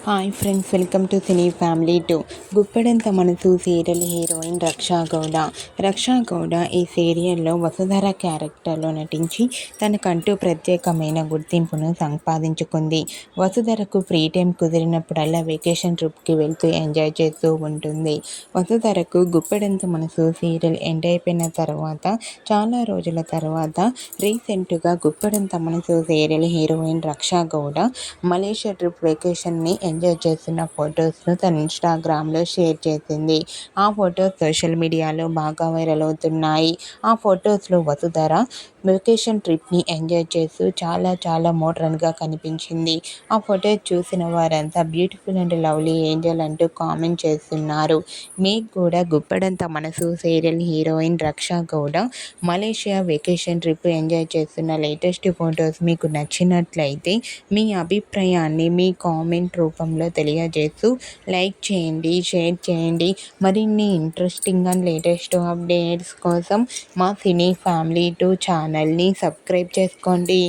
Hi friends, welcome to cine family 2. Guppedantha Manasu serial heroine Raksha Gowda. రక్షా గౌడ ఈ సీరియల్లో వసుధర క్యారెక్టర్లో నటించి తనకంటూ ప్రత్యేకమైన గుర్తింపును సంపాదించుకుంది. వసుధరకు ఫ్రీ టైం కుదిరినప్పుడల్లా వెకేషన్ ట్రిప్కి వెళ్తూ ఎంజాయ్ చేస్తూ ఉంటుంది. వసుధరకు గుప్పెడంత మనసు సీరియల్ ఎండ్ అయిపోయిన తర్వాత చాలా రోజుల తర్వాత రీసెంట్గా Guppedantha Manasu serial heroine Raksha Gowda Malaysia trip వెకేషన్ని enjoy చేస్తున్న ఫొటోస్ను తన ఇన్స్టాగ్రామ్లో షేర్ చేసింది. ఆ ఫొటోస్ సోషల్ మీడియాలో బాగా వైరల్ అవుతున్నాయి. ఆ ఫొటోస్లో వసుధర వెకేషన్ ట్రిప్ని ఎంజాయ్ చేస్తూ చాలా మోడ్రన్గా కనిపించింది. ఆ ఫొటోస్ చూసిన వారంతా బ్యూటిఫుల్ అండ్ లవ్లీ ఏంజల్ అంటూ కామెంట్ చేస్తున్నారు. మీకు కూడా Guppedantha Manasu serial heroine Raksha Gowda Malaysia vacation trip enjoy చేస్తున్న లేటెస్ట్ ఫొటోస్ మీకు నచ్చినట్లయితే మీ అభిప్రాయాన్ని మీ కామెంట్ రూపంలో తెలియజేస్తూ లైక్ చేయండి, షేర్ చేయండి. మరిన్ని ఇంట్రెస్టింగ్ అండ్ లేటెస్ట్ అప్డేట్స్ కోసం మా సినీ ఫ్యామిలీ 2 ఛానల్ని సబ్స్క్రైబ్ చేసుకోండి.